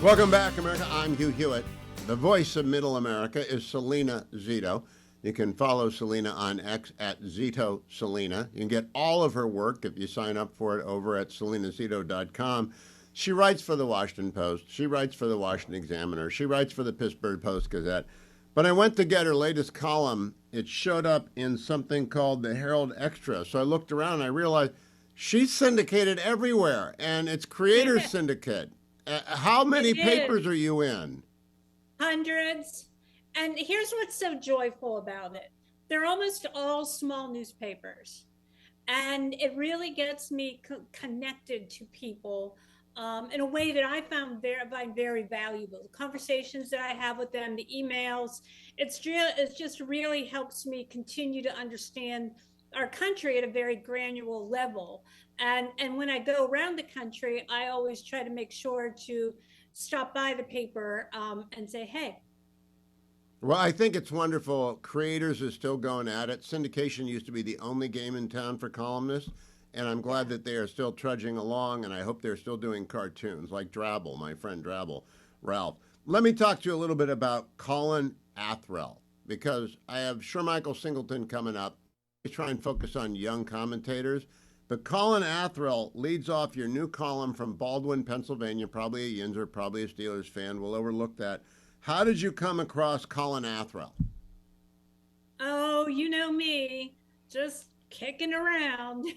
Welcome back, America. I'm Hugh Hewitt. The voice of Middle America is Salena Zito. You can follow Salena on X at Zito Salena. You can get all of her work if you sign up for it over at salenazito.com. She writes for the Washington Post. She writes for the Washington Examiner. She writes for the Pittsburgh Post-Gazette. But I went to get her latest column. It showed up in something called the Herald Extra. So I looked around and I realized she's syndicated everywhere, and it's Creators Syndicate. How many papers are you in? Hundreds. And here's what's so joyful about it. They're almost all small newspapers. And it really gets me connected to people in a way that I find very valuable. The conversations that I have with them, the emails, it just really helps me continue to understand our country at a very granular level. And when I go around the country, I always try to make sure to stop by the paper and say, hey. Well, I think it's wonderful. Creators is still going at it. Syndication used to be the only game in town for columnists, and I'm glad that they are still trudging along, and I hope they're still doing cartoons like Drabble, my friend Drabble, Ralph. Let me talk to you a little bit about Colin Athrell, because I have Shermichael Singleton coming up. I try and focus on young commentators. But Colin Athrell leads off your new column from Baldwin, Pennsylvania, probably a Yinzer, probably a Steelers fan. We'll overlook that. How did you come across Colin Athrell? Oh, you know me, just kicking around.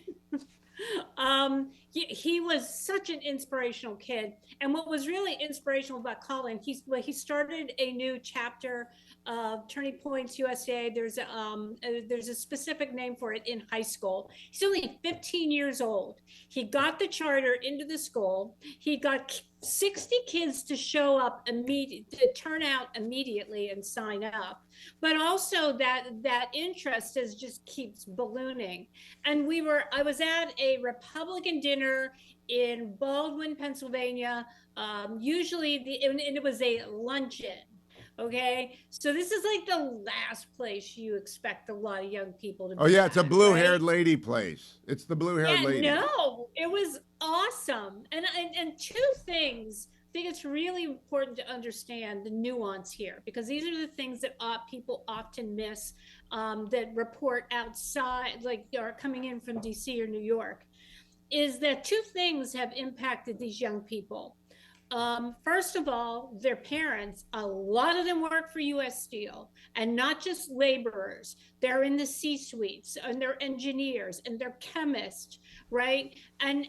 He was such an inspirational kid. And what was really inspirational about Colin, he started a new chapter of Turning Points USA. There's a specific name for it in high school. He's only 15 years old. He got the charter into the school. He got 60 kids to show up to turn out immediately and sign up. But also that interest just keeps ballooning. And I was at a Republican dinner in Baldwin, Pennsylvania. Usually and it was a luncheon. Okay, so this is like the last place you expect a lot of young people to be. Oh yeah, it's a blue-haired lady place. It's the blue-haired lady. No, it was awesome. And two things. I think it's really important to understand the nuance here, because these are the things that people often miss that report outside, like are coming in from DC or New York, is that two things have impacted these young people. First of all, their parents, a lot of them work for US Steel, and not just laborers. They're in the C-suites, and they're engineers, and they're chemists, right? And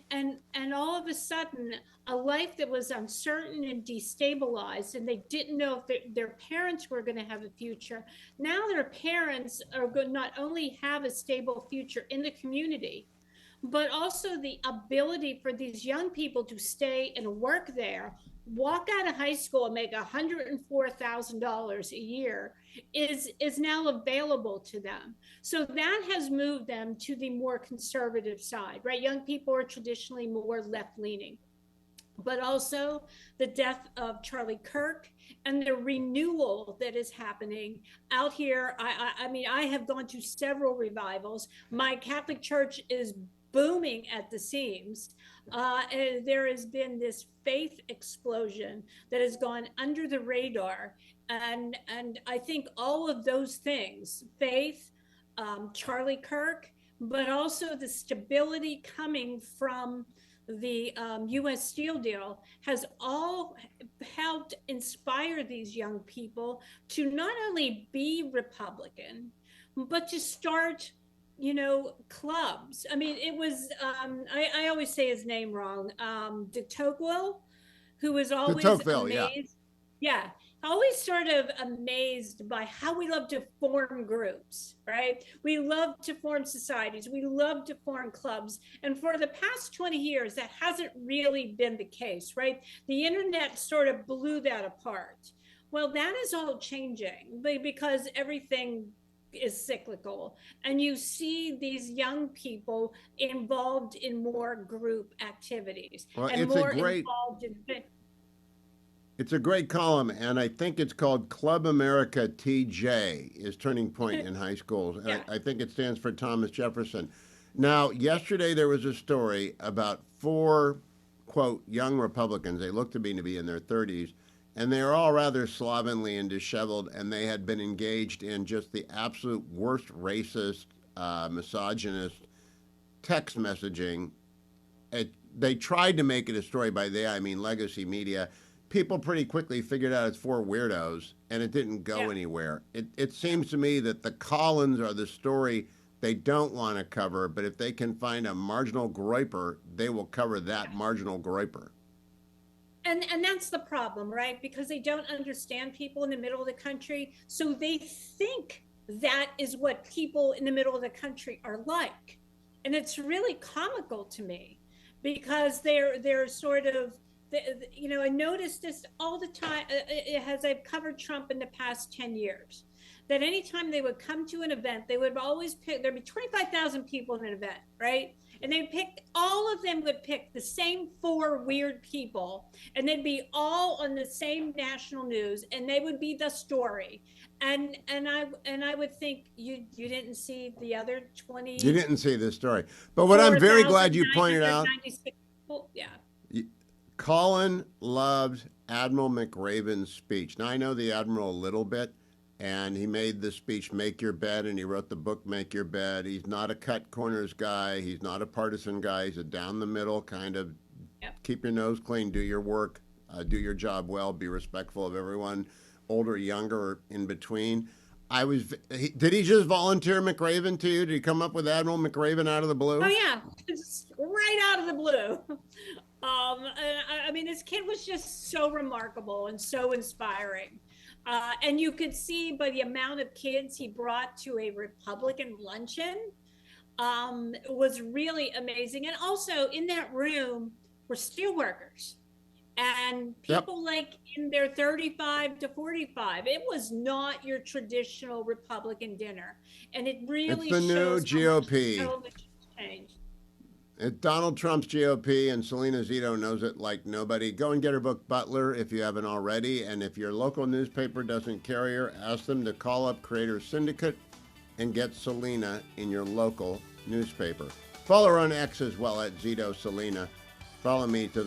all of a sudden, a life that was uncertain and destabilized, and they didn't know if their parents were going to have a future. Now their parents are going to not only have a stable future in the community, but also the ability for these young people to stay and work there, walk out of high school and make $104,000 a year is now available to them. So that has moved them to the more conservative side, right? Young people are traditionally more left-leaning. But also the death of Charlie Kirk and the renewal that is happening out here. I mean, I have gone to several revivals. My Catholic church is booming at the seams. And there has been this faith explosion that has gone under the radar. And I think all of those things, faith, Charlie Kirk, but also the stability coming from the US Steel deal, has all helped inspire these young people to not only be Republican, but to start clubs. I mean, it was, I always say his name wrong, de Tocqueville, who was always amazed. Yeah, always sort of amazed by how we love to form groups, right? We love to form societies. We love to form clubs. And for the past 20 years, that hasn't really been the case, right? The internet sort of blew that apart. Well, that is all changing because everything is cyclical, and you see these young people involved in more group activities, well, and it's more involved in. It's a great column, and I think it's called Club America TJ is Turning Point in high schools. Yeah. I think it stands for Thomas Jefferson. Now, yesterday there was a story about 4 quote, young Republicans. They look to be in their 30s. And they are all rather slovenly and disheveled, and they had been engaged in just the absolute worst racist, misogynist text messaging. They tried to make it a story. By they, I mean legacy media. People pretty quickly figured out it's for weirdos, and it didn't go anywhere. It seems to me that the Collins are the story they don't want to cover, but if they can find a marginal groyper, they will cover that marginal groyper. And that's the problem, right? Because they don't understand people in the middle of the country, so they think that is what people in the middle of the country are like, and it's really comical to me because they're sort of, you know, I noticed this all the time as I've covered Trump in the past 10 years. That anytime they would come to an event, they would always pick, there'd be 25,000 people in an event, right? And they picked, all of them would pick the same 4 weird people, and they'd be all on the same national news, and they would be the story. And I would think you didn't see the other 20. You didn't see this story. But what I'm very glad you pointed out, people, Colin loves Admiral McRaven's speech. Now, I know the Admiral a little bit, and he made the speech, Make Your Bed, and he wrote the book, Make Your Bed. He's not a cut corners guy. He's not a partisan guy. He's a down the middle kind of keep your nose clean, do your work, do your job well, be respectful of everyone, older, younger, or in between. Did he just volunteer McRaven to you? Did he come up with Admiral McRaven out of the blue? Oh, yeah, just right out of the blue. I mean, this kid was just so remarkable and so inspiring. And you could see by the amount of kids he brought to a Republican luncheon was really amazing. And also in that room were steelworkers and people like in their 35 to 45. It was not your traditional Republican dinner. And it really shows new GOP. Television changed. It's Donald Trump's GOP, and Salena Zito knows it like nobody. Go and get her book, Butler, if you haven't already. And if your local newspaper doesn't carry her, ask them to call up Creators Syndicate and get Salena in your local newspaper. Follow her on X as well at Zito Salena. Follow me to